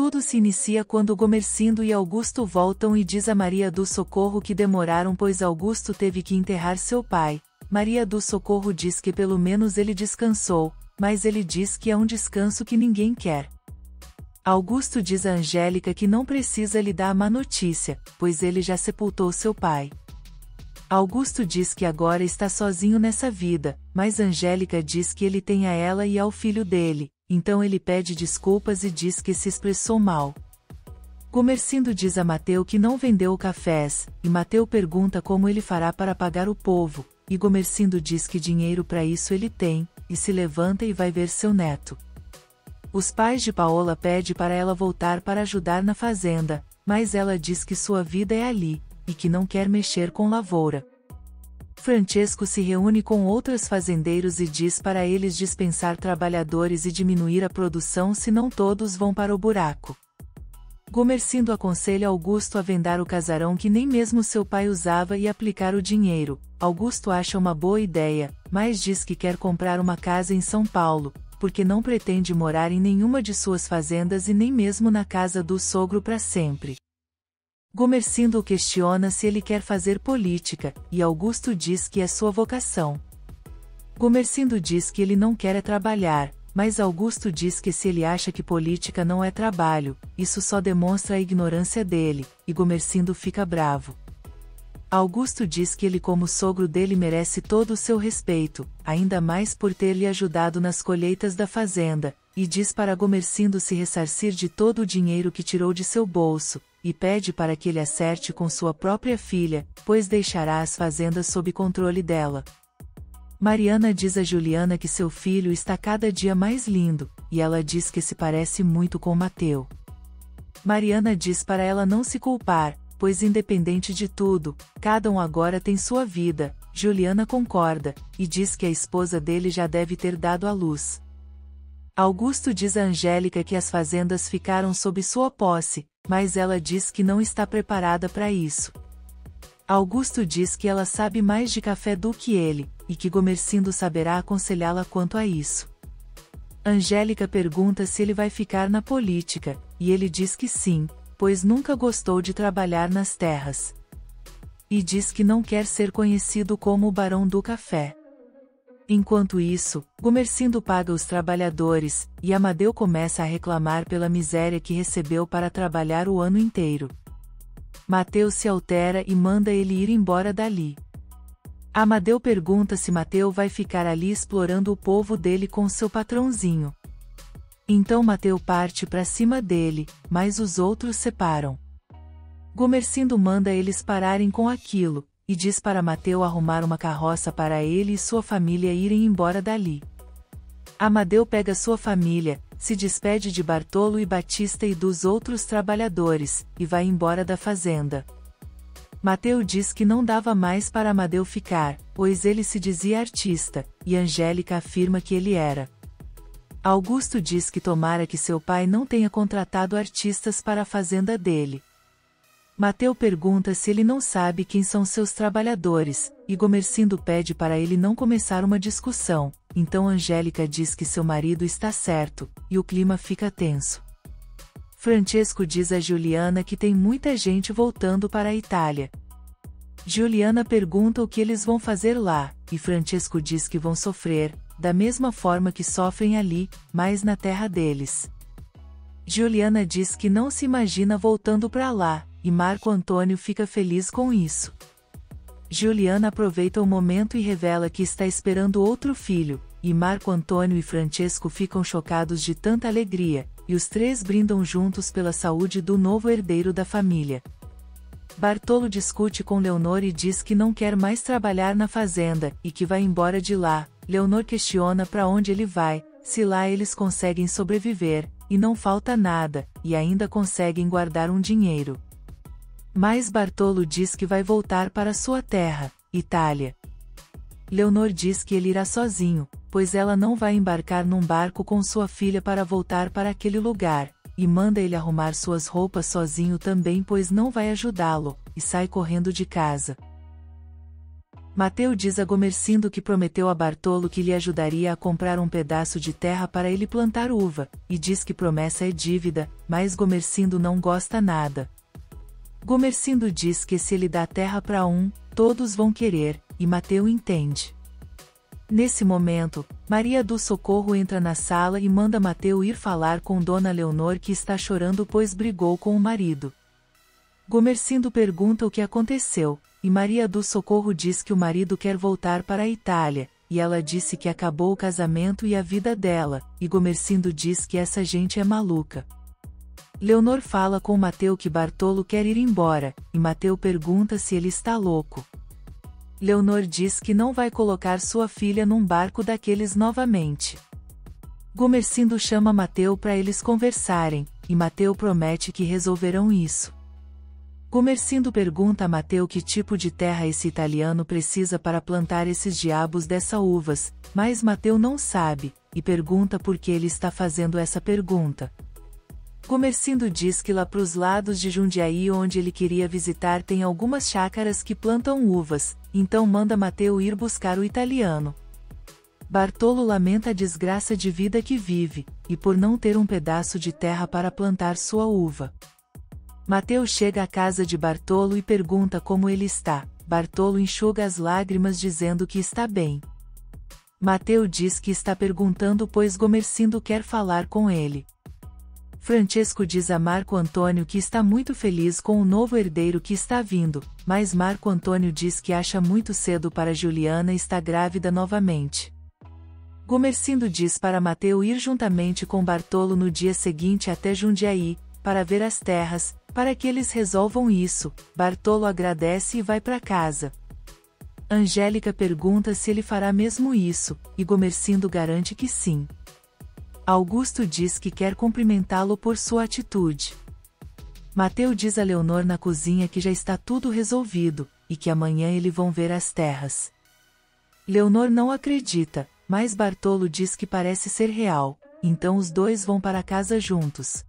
Tudo se inicia quando Gomercindo e Augusto voltam e diz a Maria do Socorro que demoraram pois Augusto teve que enterrar seu pai. Maria do Socorro diz que pelo menos ele descansou, mas ele diz que é um descanso que ninguém quer. Augusto diz a Angélica que não precisa lhe dar a má notícia, pois ele já sepultou seu pai. Augusto diz que agora está sozinho nessa vida, mas Angélica diz que ele tem a ela e ao filho dele, então ele pede desculpas e diz que se expressou mal. Gomercindo diz a Mateu que não vendeu cafés, e Mateu pergunta como ele fará para pagar o povo, e Gomercindo diz que dinheiro para isso ele tem, e se levanta e vai ver seu neto. Os pais de Paola pedem para ela voltar para ajudar na fazenda, mas ela diz que sua vida é ali, e que não quer mexer com lavoura. Francesco se reúne com outros fazendeiros e diz para eles dispensar trabalhadores e diminuir a produção senão todos vão para o buraco. Gomercindo aconselha Augusto a vendar o casarão que nem mesmo seu pai usava e aplicar o dinheiro. Augusto acha uma boa ideia, mas diz que quer comprar uma casa em São Paulo, porque não pretende morar em nenhuma de suas fazendas e nem mesmo na casa do sogro para sempre. Gomercindo o questiona se ele quer fazer política, e Augusto diz que é sua vocação. Gomercindo diz que ele não quer trabalhar, mas Augusto diz que se ele acha que política não é trabalho, isso só demonstra a ignorância dele, e Gomercindo fica bravo. Augusto diz que ele como sogro dele merece todo o seu respeito, ainda mais por ter lhe ajudado nas colheitas da fazenda, e diz para Gomercindo se ressarcir de todo o dinheiro que tirou de seu bolso, e pede para que ele acerte com sua própria filha, pois deixará as fazendas sob controle dela. Mariana diz a Juliana que seu filho está cada dia mais lindo, e ela diz que se parece muito com Mateu. Mariana diz para ela não se culpar, pois independente de tudo, cada um agora tem sua vida. Juliana concorda, e diz que a esposa dele já deve ter dado à luz. Augusto diz a Angélica que as fazendas ficaram sob sua posse, mas ela diz que não está preparada para isso. Augusto diz que ela sabe mais de café do que ele, e que Gomercindo saberá aconselhá-la quanto a isso. Angélica pergunta se ele vai ficar na política, e ele diz que sim, pois nunca gostou de trabalhar nas terras. E diz que não quer ser conhecido como o Barão do Café. Enquanto isso, Gomercindo paga os trabalhadores, e Amadeu começa a reclamar pela miséria que recebeu para trabalhar o ano inteiro. Mateu se altera e manda ele ir embora dali. Amadeu pergunta se Mateu vai ficar ali explorando o povo dele com seu patrãozinho. Então Mateu parte para cima dele, mas os outros separam. Gomercindo manda eles pararem com aquilo, e diz para Mateu arrumar uma carroça para ele e sua família irem embora dali. Amadeu pega sua família, se despede de Bartolo e Batista e dos outros trabalhadores, e vai embora da fazenda. Mateu diz que não dava mais para Amadeu ficar, pois ele se dizia artista, e Angélica afirma que ele era. Augusto diz que tomara que seu pai não tenha contratado artistas para a fazenda dele. Mateu pergunta se ele não sabe quem são seus trabalhadores, e Gomercindo pede para ele não começar uma discussão, então Angélica diz que seu marido está certo, e o clima fica tenso. Francesco diz a Juliana que tem muita gente voltando para a Itália. Juliana pergunta o que eles vão fazer lá, e Francesco diz que vão sofrer, da mesma forma que sofrem ali, mas na terra deles. Juliana diz que não se imagina voltando para lá, e Marco Antônio fica feliz com isso. Juliana aproveita o momento e revela que está esperando outro filho, e Marco Antônio e Francesco ficam chocados de tanta alegria, e os três brindam juntos pela saúde do novo herdeiro da família. Bartolo discute com Leonor e diz que não quer mais trabalhar na fazenda, e que vai embora de lá. Leonor questiona para onde ele vai, se lá eles conseguem sobreviver, e não falta nada, e ainda conseguem guardar um dinheiro. Mas Bartolo diz que vai voltar para sua terra, Itália. Leonor diz que ele irá sozinho, pois ela não vai embarcar num barco com sua filha para voltar para aquele lugar, e manda ele arrumar suas roupas sozinho também pois não vai ajudá-lo, e sai correndo de casa. Mateu diz a Gomercindo que prometeu a Bartolo que lhe ajudaria a comprar um pedaço de terra para ele plantar uva, e diz que promessa é dívida, mas Gomercindo não gosta nada. Gomercindo diz que se ele dá terra para um, todos vão querer, e Mateu entende. Nesse momento, Maria do Socorro entra na sala e manda Mateu ir falar com Dona Leonor, que está chorando pois brigou com o marido. Gomercindo pergunta o que aconteceu, e Maria do Socorro diz que o marido quer voltar para a Itália, e ela disse que acabou o casamento e a vida dela, e Gomercindo diz que essa gente é maluca. Leonor fala com Mateu que Bartolo quer ir embora, e Mateu pergunta se ele está louco. Leonor diz que não vai colocar sua filha num barco daqueles novamente. Gomercindo chama Mateu para eles conversarem, e Mateu promete que resolverão isso. Gomercindo pergunta a Mateu que tipo de terra esse italiano precisa para plantar esses diabos dessas uvas, mas Mateu não sabe, e pergunta por que ele está fazendo essa pergunta. Gomercindo diz que lá pros lados de Jundiaí, onde ele queria visitar, tem algumas chácaras que plantam uvas, então manda Mateu ir buscar o italiano. Bartolo lamenta a desgraça de vida que vive, e por não ter um pedaço de terra para plantar sua uva. Mateu chega à casa de Bartolo e pergunta como ele está. Bartolo enxuga as lágrimas dizendo que está bem. Mateu diz que está perguntando pois Gomercindo quer falar com ele. Francesco diz a Marco Antônio que está muito feliz com o novo herdeiro que está vindo, mas Marco Antônio diz que acha muito cedo para Juliana estar grávida novamente. Gomercindo diz para Mateu ir juntamente com Bartolo no dia seguinte até Jundiaí, para ver as terras, para que eles resolvam isso. Bartolo agradece e vai para casa. Angélica pergunta se ele fará mesmo isso, e Gomercindo garante que sim. Augusto diz que quer cumprimentá-lo por sua atitude. Mateu diz a Leonor na cozinha que já está tudo resolvido, e que amanhã eles vão ver as terras. Leonor não acredita, mas Bartolo diz que parece ser real, então os dois vão para casa juntos.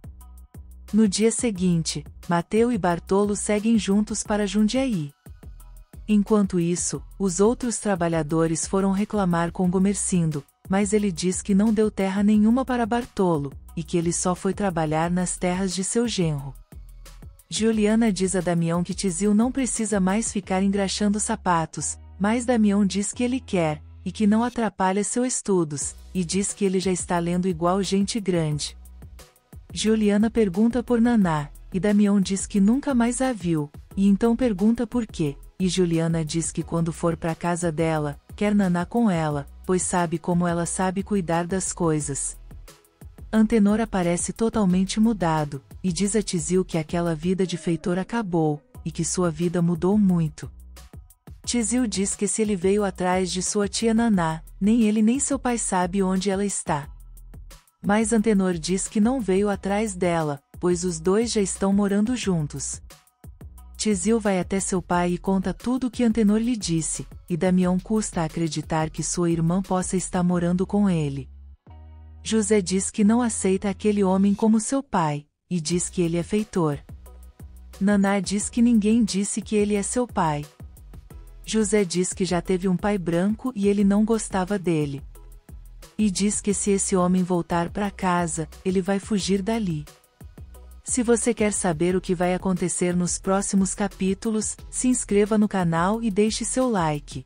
No dia seguinte, Mateu e Bartolo seguem juntos para Jundiaí. Enquanto isso, os outros trabalhadores foram reclamar com Gomercindo, mas ele diz que não deu terra nenhuma para Bartolo, e que ele só foi trabalhar nas terras de seu genro. Juliana diz a Damião que Tizil não precisa mais ficar engraxando sapatos, mas Damião diz que ele quer, e que não atrapalha seus estudos, e diz que ele já está lendo igual gente grande. Juliana pergunta por Naná, e Damião diz que nunca mais a viu, e então pergunta por quê, e Juliana diz que quando for para casa dela, quer Naná com ela, pois sabe como ela sabe cuidar das coisas. Antenor aparece totalmente mudado, e diz a Tizil que aquela vida de feitor acabou, e que sua vida mudou muito. Tizil diz que se ele veio atrás de sua tia Naná, nem ele nem seu pai sabe onde ela está. Mas Antenor diz que não veio atrás dela, pois os dois já estão morando juntos. Tizil vai até seu pai e conta tudo o que Antenor lhe disse, e Damião custa acreditar que sua irmã possa estar morando com ele. José diz que não aceita aquele homem como seu pai, e diz que ele é feitor. Naná diz que ninguém disse que ele é seu pai. José diz que já teve um pai branco e ele não gostava dele. E diz que se esse homem voltar para casa, ele vai fugir dali. Se você quer saber o que vai acontecer nos próximos capítulos, se inscreva no canal e deixe seu like.